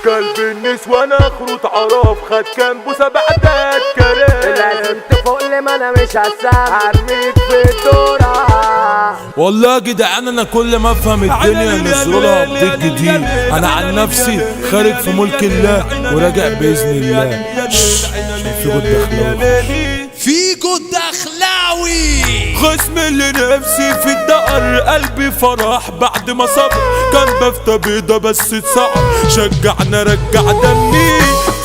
قلب النسوان اخره اتعرف خد كام بوسه بعدك كلام لازم تفوق لي ما انا مش هسام هرميك في الدورة. والله يا جدعان انا كل ما افهم الدنيا نزولها بضيق جديد. انا عن نفسي خارج في ملك الله وراجع باذن الله. فيكو الدخلاوي فيكو الدخلاوي خصم اللي نفسي في الدقر قلبي فرح بعد ما صبر كان بفتة بيضة بس اتصعب شجعنا رجع دمي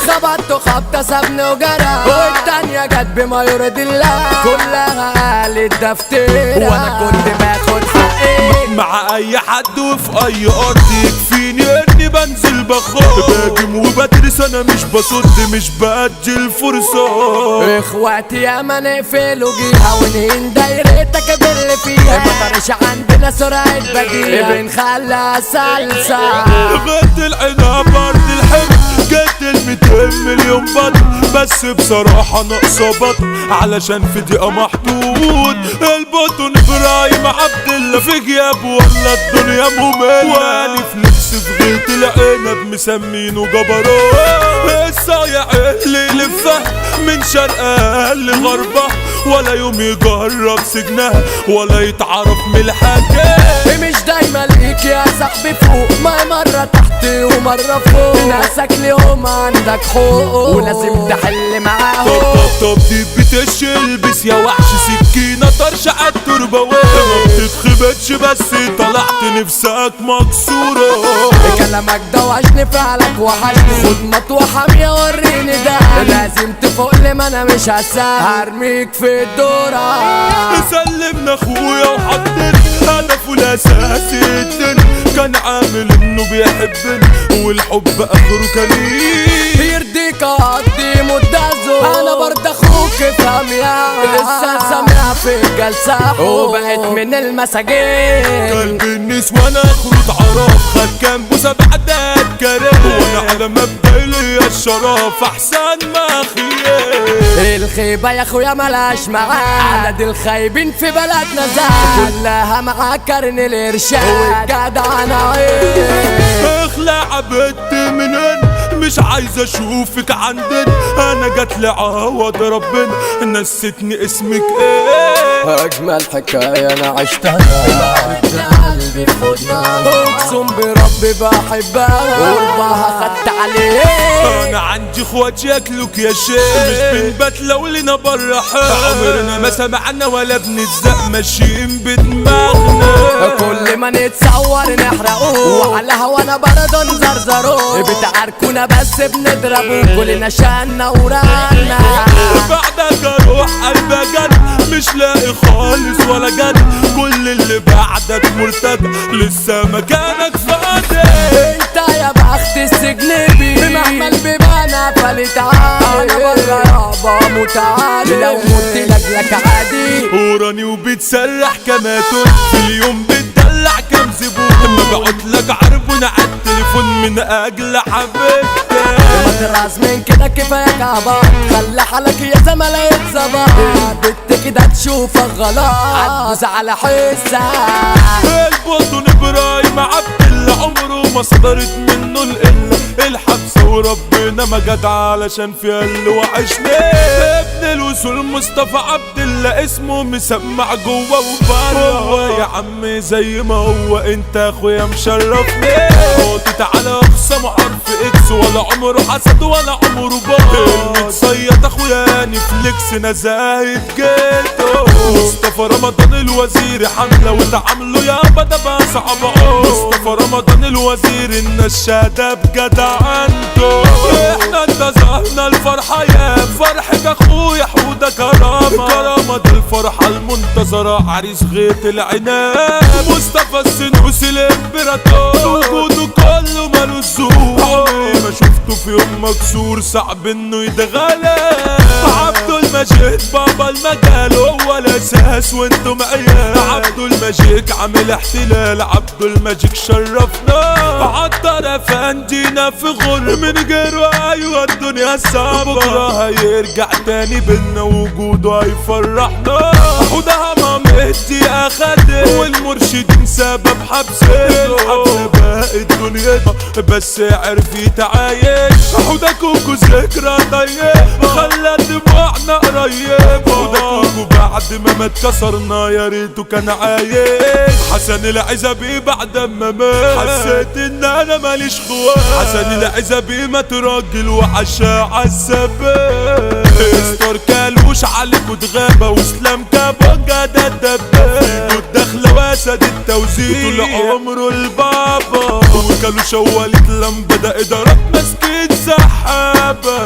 خبطته خبطة سابني وجرى والتانية جت بما يرضي الله كلها قالت دفترة وانا كنت باخد حقي مع اي حد وفي اي ارض يكفيني اني بنزل بخاف باجم وبدرس انا مش بصد مش باجل فرصة اخواتي يا ما نقفلوا جيها ونهين دايرتك باللي فيها ما طرش عندنا سرعة بديهة بنخليها صلصة غد العنب ارض الحب قتل 200 مليون بطن بس بصراحة ناقصة بطن علشان في دقيقة محدود البطن ابراهيم عبد الله في غياب ولا الدنيا مملة واني فليكس في غيط العنب مسمينه جبروت الصايع اللي يلفه من شرقها لغربها ولا يوم يجرب سجنها ولا يتعرف من الحكاية مش دايما ليك يا صاحبي فوق ما مرة تحت ومرة فوق ناسك ليهم عندك حقوق ولازم تحل معاهم طب دي بتشلبس يا وحش سكينة طرش عالتربة ما بتتخبطش بس طلعت نفسك مكسورة كلامك ده وحشني فعلك وحشني خد مطوة حامية وريني ده لازم تفوق لي ما انا مش هسام هرميك في الدورة سلمنا اخويا وحطني هدفه الاساسي الدنيا كان عامل انه بيحبني والحب اخره كليل يرضيك اقضي مدة انا برضه اخوك فهم يا لسه سامع في الجلسة وبقيت من المساجين قلب النسوان اخره اتعرف خد كام بوسه بعدك كلام وانا على مبدأ ليا الشرف احسن ما خيال الخيبة يا اخويا ملاش معاه عدد الخايبين في بلدنا زاد كلها معاه كرن الارشاد والجدع انا اخلع بنت من هنا مش عايز اشوفك عندنا انا جات لي عوض ربنا نسيتني اسمك ايه اجمل حكايه انا عشتها قلبي في حضنها اقسم بربي بحبها قربها خدت عليه انا عندي اخوات ياكلوك يا شيخ مش بنبات لو لنا بره عمرنا ما سمعنا ولا بنتزق ماشيين بدماغنا كل ما نتصور نحرقوه وعلى هوانا برضه نزرزروه بتعاركونا بس بنضربوه كلنا شانا ورانا بعدك اروح قلبي جد مش لاقي خالص ولا جد كل اللي بعدك مرتد لسه مكانك فاضي انت يا بخت السجن بي بمهما البيبانة قفلت انا برا يابا متعالي لو مت لاجلك عادي وراني وبتسرح كماتون في اليوم بتدلع كام زبون اما بقعدلك عربون عالتليفون من اجل حبيبتي مطرز من كده كفاية كعبة خلي حالك يا زملاء يتظبط بنت كده تشوفك غلط عدوز على حسها البطن ابراهيم عبد الله عمره ما صدرت منه القله الحبسه وربنا ما جت علشان فيها اللي وحشني ابن الوصول مصطفى عبد الله اسمه مسمع جوه وبره هو يا عم زي ما هو انت اخويا مشرفني حاطط على اقسام حرف اكس ولا عمره حسد ولا عمره بار المتصيد اخويا نفليكس نزاهد جيتو مصطفى رمضان الوزير حمله وتعامله يابا ده بقى صعب مصطفى رمضان الوزير النشاده بجد عنده احنا انتظرنا الفرحه يا فرحة اخويا حوده كرامه دي الفرحه المنتظره عريس غيط العناب مصطفى السنوسي الامبراطور وجوده كله مالوش زور عمري ما شفته في يوم مكسور صعب انه يتغلب عبده المجيد بابا المجال هو الاساس وانتم عيال عبده المجيد عامل احتلال عبده المجيد شرفنا عطر افندينا في غر من غيره ايوه الدنيا صعبه بكره هيرجع تاني بينا وجوده هيفرحنا حودها ما مهدي اخده والمرشدين سبب حبسه الحبس بقت دنيتها بس عرف يتعايش. حوده كوكو ذكرى طيب خلى دموعنا قريب. حوده كوكو بعد ما اتكسرنا يا ريته كان عايش. حسن العزبي بعد ما مات حسيت ان انا ماليش خوات. حسن العزبي مات راجل وعشا عالسباب. استار كالوش عليك وتغابة واسلام كابوجا ده الدباب. الدخلة واسد التوزيع طول عمره البابا. وكالوش هو اللي اتلم بدأ ادارات مسكين سحابة.